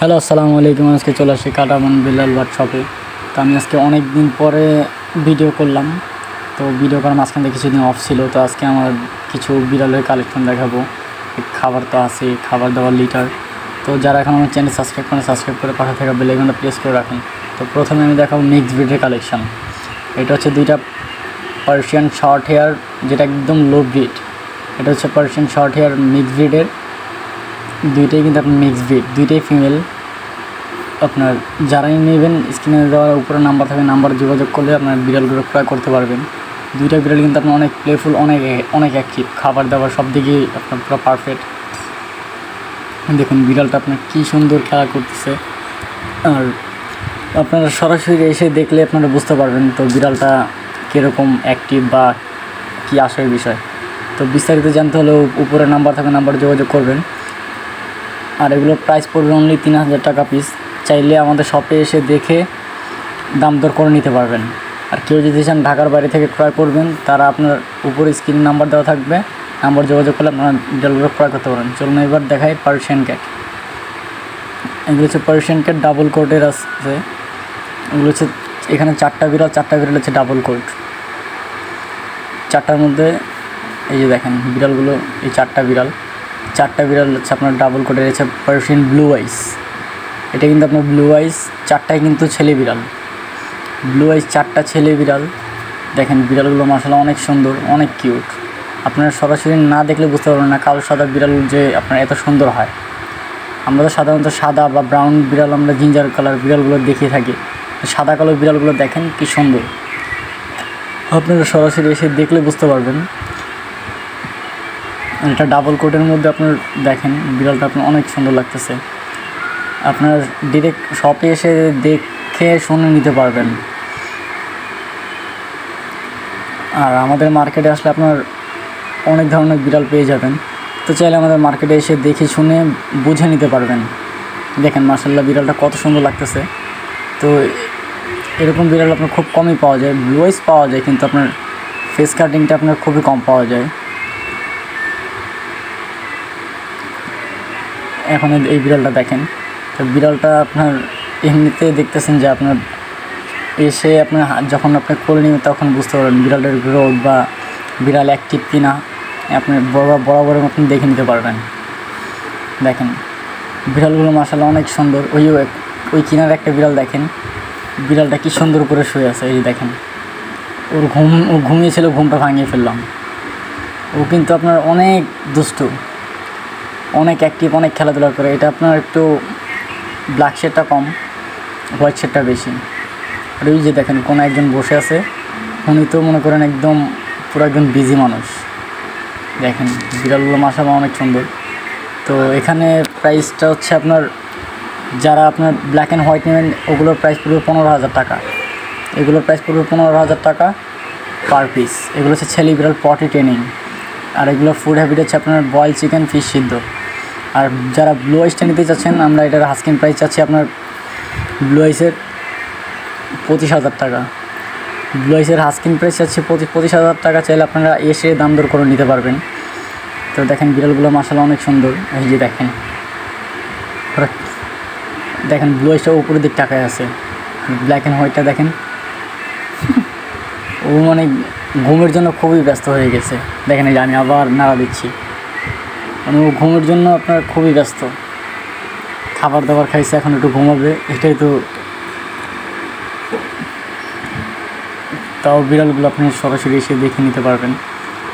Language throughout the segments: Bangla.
হ্যালো, আসসালামু আলাইকুম। আজকে চলে আসি কাটামান বিলাল বাট শপে। তো আমি আজকে অনেক দিন পরে ভিডিও করলাম। তো ভিডিও করার মাঝখানে কিছুদিন অফ ছিল। তো আজকে আমার কিছু বিড়ালের কালেকশন দেখাবো। খাবার তো আছে, খাবার দাবার লিটার। তো যারা এখন আমার চ্যানেল সাবস্ক্রাইব করে পাশে থাকা বেল আইকনটা প্রেস করে রাখুন। তো প্রথমে আমি দেখাবো মিক্স ব্রিডের কালেকশন। এটা হচ্ছে দুইটা পার্সিয়ান শর্ট হেয়ার, যেটা একদম লো ব্রিড। এটা হচ্ছে পার্সিয়ান শর্ট হেয়ার মিক্স ব্রিডের। দুইটাই কিন্তু আপনার মিক্স ব্রিড, দুইটাই ফিমেল। আপনার যারাই নেবেন স্ক্রিনে দেওয়ার উপরে নাম্বার থাকবে, নাম্বারে যোগাযোগ করলে আপনার বিড়ালগুলো ক্রয় করতে পারবেন। দুইটা বিড়াল কিন্তু আপনার অনেক প্লেফুল, অনেক অ্যাক্টিভ, খাবার দাবার সব দিকেই আপনার পুরো পারফেক্ট। দেখুন বিড়ালটা আপনার কী সুন্দর খেলা করতেছে। আর আপনারা সরাসরি এসে দেখলে আপনারা বুঝতে পারবেন তো বিড়ালটা কীরকম অ্যাক্টিভ বা কী আসার বিষয়। তো বিস্তারিত জানতে হলে উপরে নাম্বার থাকবে, নাম্বারে যোগাযোগ করবেন। আর এগুলোর প্রাইস পড়বে অনলি 3000 টাকা পিস। চাইলে আমাদের শপে এসে দেখে দাম দর করে নিতে পারবেন। আর কেউ যদি চান ঢাকার বাইরে থেকে ক্রয় করবেন, তারা আপনার উপরে স্ক্রিন নাম্বার দেওয়া থাকবে, নাম্বার যোগাযোগ করলে আপনারা বিড়ালগুলো ক্রয় করতে পারেন। চলুন এবার দেখাই পার্সিয়ান ক্যাট। এগুলো হচ্ছে পার্সিয়ান ক্যাট, ডাবল কোটের আছে। এগুলো হচ্ছে এখানে চারটা বিড়াল হচ্ছে ডাবল কোট। চারটার মধ্যে এই যে দেখেন বিড়ালগুলো, এই চারটা বিড়াল হচ্ছে আপনার ডাবল কোটের। হচ্ছে পার্সিয়ান ব্লু আইস। এটা কিন্তু আপনার ব্লু আইস, চারটায় কিন্তু ছেলে বিড়াল। ব্লু আইস চারটা ছেলে বিড়াল। দেখেন বিড়ালগুলো মাশাআল্লাহ অনেক সুন্দর, অনেক কিউট। আপনারা সরাসরি না দেখলে বুঝতে পারবেন না কালো সাদা বিড়াল যে আপনার এত সুন্দর হয়। আমরা তো সাধারণত সাদা বা ব্রাউন বিড়াল, আমরা জিঞ্জার কালার বিড়ালগুলো দেখিয়ে থাকি। সাদা কালো বিড়ালগুলো দেখেন কি সুন্দর, আপনারা সরাসরি এসে দেখলে বুঝতে পারবেন। এটা ডাবল কোটের মধ্যে আপনার দেখেন বিড়ালটা আপনার অনেক সুন্দর লাগতেছে। আপনার ডিরেক্ট শপে এসে দেখে শুনে নিতে পারবেন। আর আমাদের মার্কেটে আসলে আপনার অনেক ধরনের বিড়াল পেয়ে যাবেন। তো চাইলে আমাদের মার্কেটে এসে দেখে শুনে বুঝে নিতে পারবেন। দেখেন মাশাআল্লাহ বিড়ালটা কত সুন্দর লাগতেছে। তো এরকম বিড়াল আপনার খুব কমই পাওয়া যায়। ব্লু আইস পাওয়া যায়, কিন্তু আপনার ফেস কাটিংটা আপনার খুবই কম পাওয়া যায়। এখন এই বিড়ালটা দেখেন। তো বিড়ালটা আপনার এমনিতে দেখতেছেন যে আপনার এসে আপনার যখন আপনি কোলে নেবেন তখন বুঝতে পারবেন বিড়ালের গ্রোথ বা বিড়াল অ্যাক্টিভ কিনা। আপনি বরাবরের মতন দেখে নিতে পারবেন। দেখেন বিড়ালগুলো মাশাআল্লাহ অনেক সুন্দর। ওই কিনার একটা বিড়াল দেখেন, বিড়ালটা কি সুন্দর করে শুয়ে আছে। এই দেখেন ও ঘুমিয়েছিল, ঘুমটা ভাঙিয়ে ফেললাম। ও কিন্তু আপনার অনেক দুষ্টু, অনেক অ্যাক্টিভ, অনেক খেলাধুলা করে। এটা আপনার একটু ব্ল্যাক শেডটা কম, হোয়াইট শেডটা বেশি। আর ওই যে দেখেন কোনো একজন বসে আছে, উনি তো মনে করেন একদম পুরো একজন বিজি মানুষ। দেখেন বিড়ালগুলো মাশাআল্লাহ অনেক সুন্দর। তো এখানে প্রাইসটা হচ্ছে আপনার, যারা আপনার ব্ল্যাক অ্যান্ড হোয়াইট নেবেন ওগুলোর প্রাইস পড়বে 15000 টাকা। এগুলোর প্রাইস পড়বে 15000 টাকা পার পিস। এগুলো হচ্ছে ছেলে বিড়াল পটি ট্রেনিং। আর এগুলো ফুড হ্যাবিট হচ্ছে আপনার বয়েল চিকেন, ফিশ সিদ্ধ। আর যারা ব্লু আইসটা নিতে চাচ্ছেন, আমরা এটার হাস্কিং প্রাইস চাচ্ছি আপনার ব্লু আইসের 25000 টাকা। ব্লু আইসের হাস্কিং প্রাইস চাচ্ছি 25000 টাকা। চাইলে আপনারা এসে দাম দর করে নিতে পারবেন। তো দেখেন বিড়ালগুলো মাশাআল্লাহ অনেক সুন্দর। এই যে দেখেন ব্লু আইসটা উপরের দিক টাকায় আছে, ব্ল্যাক অ্যান্ড হোয়াইটটা দেখেন। ও মানে ঘুমের জন্য খুবই ব্যস্ত হয়ে গেছে। দেখেন এই যে আমি আবার নাড়া দিচ্ছি, মানে ও ঘুমের জন্য আপনার খুবই ব্যস্ত। খাবার দাবার খাইছে, এখন একটু ঘুমাবে, এটাই তো। তাও বিড়ালগুলো আপনি সরাসরি এসে দেখে নিতে পারবেন।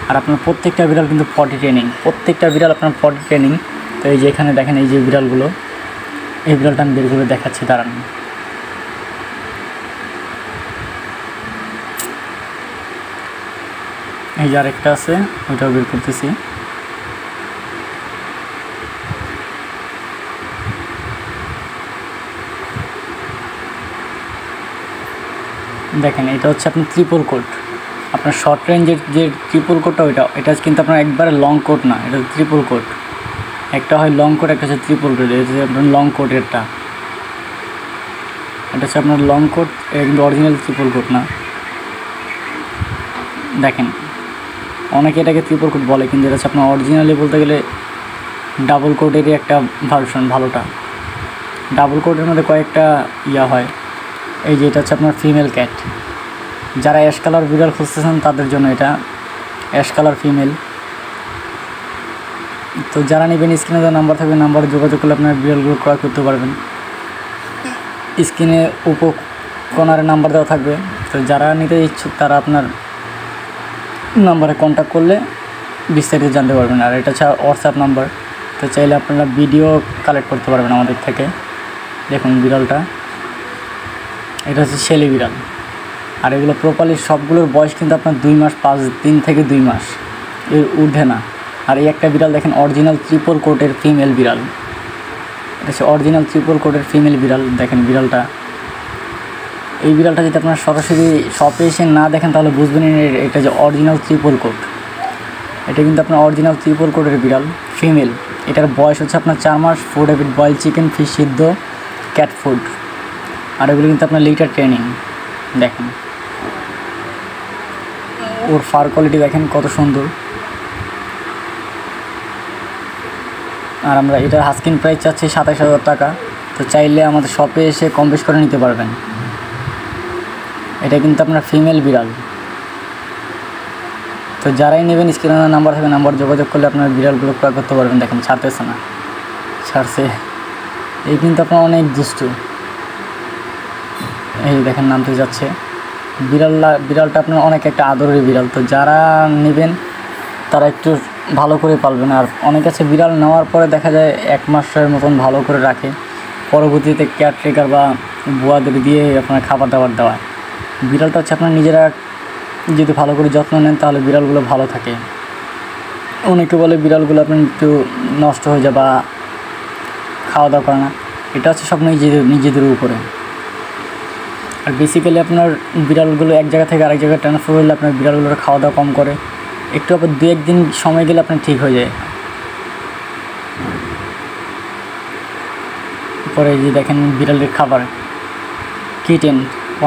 আর আপনার প্রত্যেকটা বিড়াল কিন্তু পটি ট্রেনিং, প্রত্যেকটা বিড়াল আপনার পটি ট্রেনিং। তো এই যে এখানে দেখেন এই যে বিড়ালগুলো, এই বিড়ালটা আমি বের করে দেখাচ্ছি, দাঁড়ান। এই যে আরেকটা আছে, ওইটাও বের করতেছি। দেখেন এটা হচ্ছে আপনার ট্রিপল কোট। আপনার শর্ট রেঞ্জের যে ট্রিপল কোটটা এটা কিন্তু আপনার একবারে লং কোট না, এটা ট্রিপল কোট। একটা হয় লং কোট, একটা হচ্ছে ট্রিপল কোট। এটা হচ্ছে আপনার লং কোটেরটা, এটা হচ্ছে আপনার লং কোট। এটা কিন্তু অরিজিনাল ট্রিপল কোট না। দেখেন অনেকে এটাকে ট্রিপল কোট বলে, কিন্তু এটা হচ্ছে আপনার অরিজিনালি বলতে গেলে ডাবল কোটেরই একটা ভার্সন ভালোটা। ডাবল কোটের মধ্যে কয়েকটা হয়। এই যে এটা হচ্ছে আপনার ফিমেল ক্যাট। যারা অ্যাশ কালার বিড়াল খুঁজতেছেন তাদের জন্য এটা অ্যাশ কালার ফিমেল। তো যারা নেবেন স্ক্রিনে যে নাম্বার থাকবে নাম্বারে যোগাযোগ করলে আপনার বিড়ালগুলো ক্রয় করতে পারবেন। স্ক্রিনে উপকোণারে নাম্বার দেওয়া থাকবে, তো যারা নিতে ইচ্ছুক তারা আপনার নাম্বারে কন্ট্যাক্ট করলে বিস্তারিত জানতে পারবেন। আর এটা হচ্ছে হোয়াটসঅ্যাপ নাম্বার, তো চাইলে আপনারা ভিডিও কালেক্ট করতে পারবেন আমাদের থেকে। দেখুন বিড়ালটা, এটা হচ্ছে ছেলে বিড়াল। আর এগুলো প্রপারলি সবগুলোর বয়স কিন্তু আপনার 2 মাস 5 দিন থেকে 2 মাস এর ঊর্ধ্বে না। আর এই একটা বিড়াল দেখেন অরিজিনাল ট্রিপল কোটের ফিমেল বিড়াল। এটা হচ্ছে অরিজিনাল ট্রিপল কোটের ফিমেল বিড়াল। দেখেন বিড়ালটা, এই বিড়ালটা যদি আপনারা সরাসরি শপে এসে না দেখেন তাহলে বুঝবেন এটা যে অরিজিনাল ট্রিপল কোট। এটা কিন্তু আপনার অরিজিনাল ট্রিপল কোটের বিড়াল ফিমেল। এটার বয়স হচ্ছে আপনার 4 মাস। Food habit boiled chicken, fish সিদ্ধ, ক্যাট ফুড। আর এগুলো কিন্তু আপনার লিটার ট্রেনিং। দেখেন ওর ফার কোয়ালিটি দেখেন কত সুন্দর। আর আমরা এটার হাস্কিং প্রাইস চাচ্ছি 27,000 টাকা। তো চাইলে আমাদের শপে এসে কম বেশ করে নিতে পারবেন। এটা কিন্তু আপনার ফিমেল বিড়াল। তো যারাই নেবেন স্ক্রিনে নাম্বার থাকবে নাম্বার যোগাযোগ করলে আপনার বিড়ালগুলো ক্রয় করতে পারবেন। দেখেন ছাড়তেছে না, ছাড়ছে। এই কিন্তু আপনার অনেক দুষ্টু। এই দেখেন নামতে যাচ্ছে। বিড়ালটা আপনার অনেক একটা আদরের বিড়াল। তো যারা নেবেন তারা একটু ভালো করে পালবেন। আর অনেক আছে বিড়াল নেওয়ার পরে দেখা যায় 1 মাসের মতন ভালো করে রাখে, পরবর্তীতে কেয়ারটেকার বা বুয়াদের দিয়ে আপনার খাবার দাবার দেওয়া। বিড়ালটা হচ্ছে আপনার নিজেরা যদি ভালো করে যত্ন নেন তাহলে বিড়ালগুলো ভালো থাকে। অনেকে বলে বিড়ালগুলো আপনার একটু নষ্ট হয়ে যায় বা খাওয়া দাওয়া করে না, এটা হচ্ছে সব নিজেদের উপরে। আর বেসিক্যালি আপনার বিড়ালগুলো এক জায়গা থেকে আরেক জায়গায় ট্রান্সফার হলে আপনার বিড়ালগুলোর খাওয়া দাওয়া কম করে, একটু আবার 2-1 দিন সময় গেলে আপনার ঠিক হয়ে যায়। পরে যে দেখেন বিড়ালের খাবার কিটেন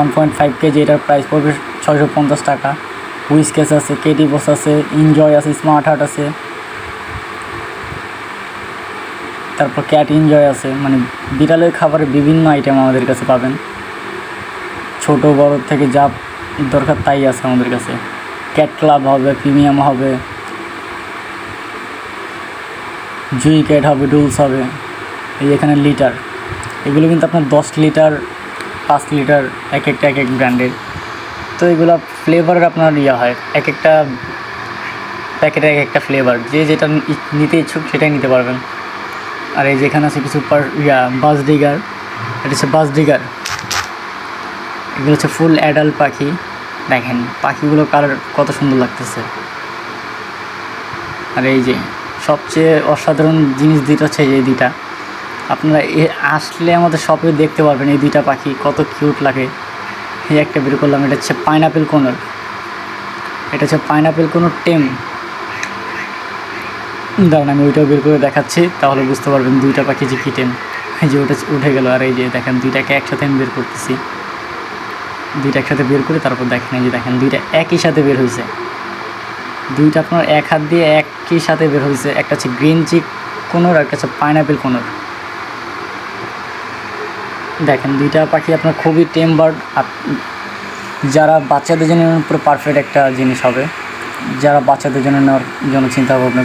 1.5 কেজি, এটার প্রাইস পড়বে 650 টাকা। হুইস্কেস আছে, কেটি বস আছে, এনজয় আছে, স্মার্ট হার্ট আছে, তারপর ক্যাট এনজয় আছে। মানে বিড়ালের খাবারের বিভিন্ন আইটেম আমাদের কাছে পাবেন। ছোট বড় থেকে যা দরকার তাই আছে আমাদের কাছে। ক্যাট ক্লাব হবে, প্রিমিয়াম হবে, জুই ক্যাট হবে, ডুলস হবে। এই এখানে লিটার, এগুলো কিন্তু আপনার 10 লিটার 5 লিটার এক এক ব্র্যান্ডের। তো এগুলো ফ্লেভারের আপনার হয়, এক একটা প্যাকেটে এক একটা ফ্লেভার। যে যেটা নিতে ইচ্ছুক সেটাই নিতে পারবেন। আর এই যেখানে আছে কিছু বাস ডিগার, এটা হচ্ছে বাস ডিগার। এগুলো হচ্ছে ফুল অ্যাডাল্ট পাখি। দেখেন পাখিগুলো কালার কত সুন্দর লাগতেছে। আর এই যে সবচেয়ে অসাধারণ জিনিস দুইটা হচ্ছে এই দুইটা, আপনারা আসলে আমাদের শপে দেখতে পারবেন। এই দুইটা পাখি কত কিউট লাগে। এই একটা বের করলাম, এটা হচ্ছে পাইনাপেল কোনর। এটা হচ্ছে পাইনাপেল কোনর টেম। দাঁড়ান আমি ওইটাও বের করে দেখাচ্ছি, তাহলে বুঝতে পারবেন দুইটা পাখি যে কী টেম। এই যে ওটা উঠে গেল। আর এই যে দেখেন দুইটাকে একসাথে আমি বের করতেছি। দুইটা একসাথে বের করে তারপর দেখেন এই যে দেখেন দুইটা একই সাথে বের হয়েছে। দুইটা আপনার এক হাত দিয়ে একই সাথে বের হয়েছে। একটা হচ্ছে গ্রিন চিক কোনর, একটা হচ্ছে পাইনাপেল কোনর। দেখেন দুইটা পাখি আপনার খুবই টেম বার্ড। যারা বাচ্চাদের জন্য পুরো পারফেক্ট একটা জিনিস হবে, যারা বাচ্চাদের জন্য নেওয়ার জন্য চিন্তা ভাবনা।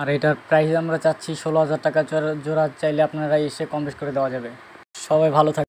আর এটার প্রাইস আমরা চাচ্ছি 16,000 টাকা জোড়া। চাইলে আপনারা এসে কম বেশ করে দেওয়া যাবে। সবাই ভালো থাকবে।